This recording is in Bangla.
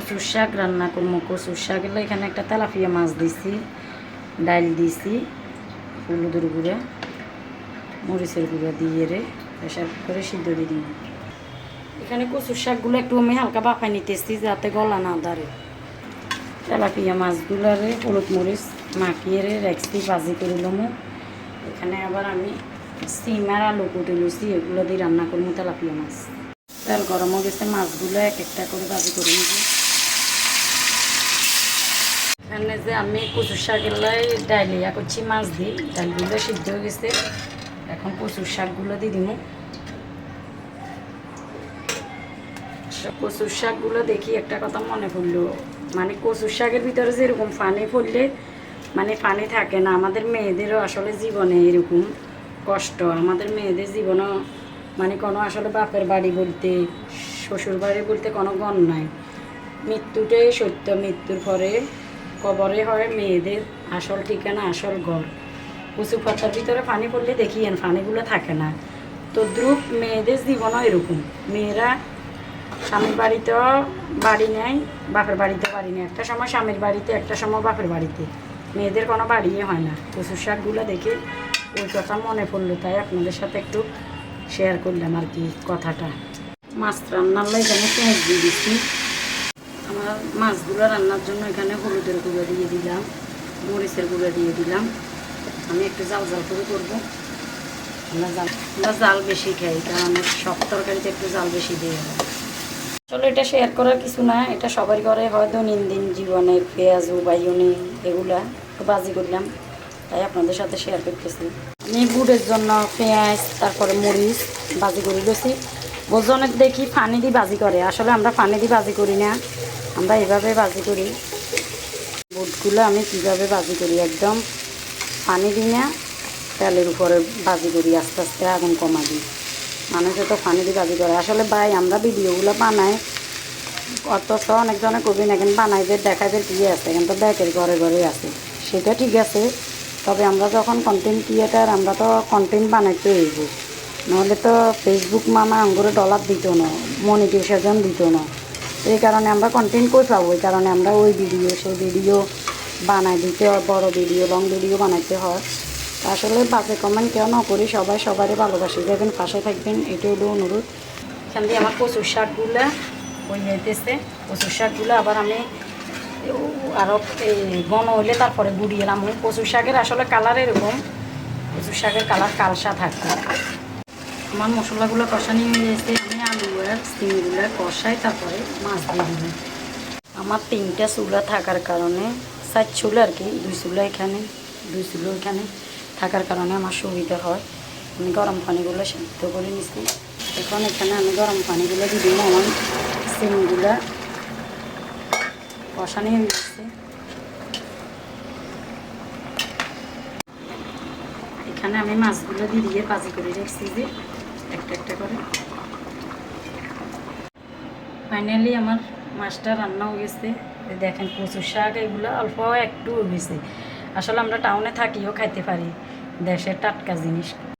কচুর শাক রান্না করবো। কচুর শাক এলে এখানে একটা তেলাপিয়া মাছ দিছি, ডাল দিছি, হলুদের গুঁড়া, মরিচের গুঁড়া দিয়ে প্রেশার কুকারে সিদ্ধ দিয়ে দিই। এখানে কচুর শাকগুলো একটু আমি হালকা বাফাই নিতেছি যাতে গলা না দাঁড়ে। তেলাপিয়া মাছগুলোরে হলুদ মরিচ মাখিয়ে রাখছি, ভাজি করে লমো। এখানে আবার আমি সিম আর আলু কুটে লুছি, এগুলো দিয়ে রান্না করবো তেলাপিয়া মাছ। তেল গরম হয়ে গেছে, মাছগুলো এক একটা করে ভাজি করে নিব। এখানে যে আমি কচুর শাকগুলাই ডাইলিয়া করছি মাছ দিই, ডালগুলো সিদ্ধ হয়ে গেছে। এখন কচুর শাকগুলো দিয়ে দিব। কচুর শাকগুলো দেখি একটা কথা মনে পড়লো, মানে কচুর শাকের ভিতরে যেরকম পানি পড়লে মানে পানি থাকে না, আমাদের মেয়েদেরও আসলে জীবনে এরকম কষ্ট। আমাদের মেয়েদের জীবনও মানে কোনো আসলে বাপের বাড়ি বলতে, শ্বশুর বাড়ি বলতে কোনো গণ নাই। মৃত্যুটাই সত্য, মৃত্যুর পরে কবরে হয় মেয়েদের আসল ঠিকানা, আসল ঘর। কচু পাতার ভিতরে পানি পড়লে দেখিয়েন পানিগুলো থাকে না। তো দ্রুপ মেয়েদের জীবনও এরকম। মেয়েরা স্বামীর বাড়িতেও বাড়ি নেয়, বাপের বাড়িতেও বাড়ি নেয়। একটা সময় স্বামীর বাড়িতে, একটা সময় বাপের বাড়িতে, মেয়েদের কোনো বাড়িই হয় না। কচুর শাকগুলো দেখে ওই কথা মনে পড়লো, তাই আপনাদের সাথে একটু শেয়ার করলাম আর কি কথাটা। মাছ রান্নার লাই এখানে পেঁয়াজ দিয়ে দিচ্ছি। আমার মাছগুলো রান্নার জন্য এখানে হলুদের গুঁড়ো দিয়ে দিলাম, মরিচের গুঁড়ো দিয়ে দিলাম। আমি একটু জাল জাল করে করবো। আমরা জাল বেশি খাই, কারণ সব তরকারিতে একটু জাল বেশি দিয়ে হয়। চলো, এটা শেয়ার করার কিছু না, এটা সবার ঘরে হয় দৈনন্দিন জীবনে। পেঁয়াজ বাইগুনি এগুলা একটু ভাজি করলাম, তাই আপনাদের সাথে শেয়ার করতেছি। আমি গুড়ের জন্য পেঁয়াজ তারপরে মরিচ ভাজি করে দিয়েছি। বোঝনের দেখি পানি দিয়ে ভাজি করে, আসলে আমরা পানি দিয়ে ভাজি করি না, আমরা এভাবে ভাজি করি। বুটগুলো আমি কীভাবে ভাজি করি, একদম পানি দিই না, তেলের উপরে ভাজি করি, আস্তে আস্তে আগুন কমা দিই। মানুষে তো পানি দিয়ে ভাজি করে। আসলে ভাই আমরা ভিডিওগুলো বানাই, অথচ অনেকজনে কবি না কেন বানাইদের দেখাইদের কী আছে, এখন তো ব্যাকের ঘরে ঘরে আছে, সেটা ঠিক আছে। তবে আমরা যখন কন্টেন্ট ক্রিয়েটার, আমরা তো কন্টেন্ট বানাইতে হইব, নাহলে তো ফেসবুক মামা আঙ্গুরে ডলার দিত না, মনিটাইজেশন দিত না। এই কারণে আমরা কন্টেন্ট কই পাবো, এই কারণে আমরা ওই ভিডিও সেই ভিডিও বানাই দিতে হয়, বড় ভিডিও লং ভিডিও বানাইতে হয়। আসলে বাজে কমেন্ট কেউ না করি, সবাই সবারই ভালোবাসি যাবেন, পাশে থাকবেন, এটা হলো অনুরোধ। এখান দিয়ে আমার কচুর শাকগুলো হয়ে যাইতেছে। কচুর শাকগুলো আবার আমি আরও ঘন হইলে তারপরে গুড়িয়ে নাম। কচুর শাকের আসলে কালার এরকম, কচুর শাকের কালার কালসা থাকে। আমার মশলাগুলো কষানি হয়ে যাচ্ছে, আমি আলু আর সিমগুলো কষাই, তারপরে মাছ দিয়ে দিই। আমার 3টা চুলা থাকার কারণে, 4 চুলা আর কি, 2 চুলা এখানে 2 চুলো এখানে থাকার কারণে আমার সুবিধা হয়। আমি গরম পানিগুলো সিদ্ধ করে নিচ্ছি। এখন এখানে আমি গরম পানিগুলো দিয়ে দিই। আমার সিমগুলো কষানি হয়ে যাচ্ছে। এখানে আমি মাছগুলো দিয়ে ভাজি করে রেখেছি যে একটা একটা করে। ফাইনালি আমার মাছটা রান্না হয়ে গেছে। দেখেন কচুর শাক এগুলো অল্প একটু হয়ে গেছে। আসলে আমরা টাউনে থাকিও খাইতে পারি দেশের টাটকা জিনিস।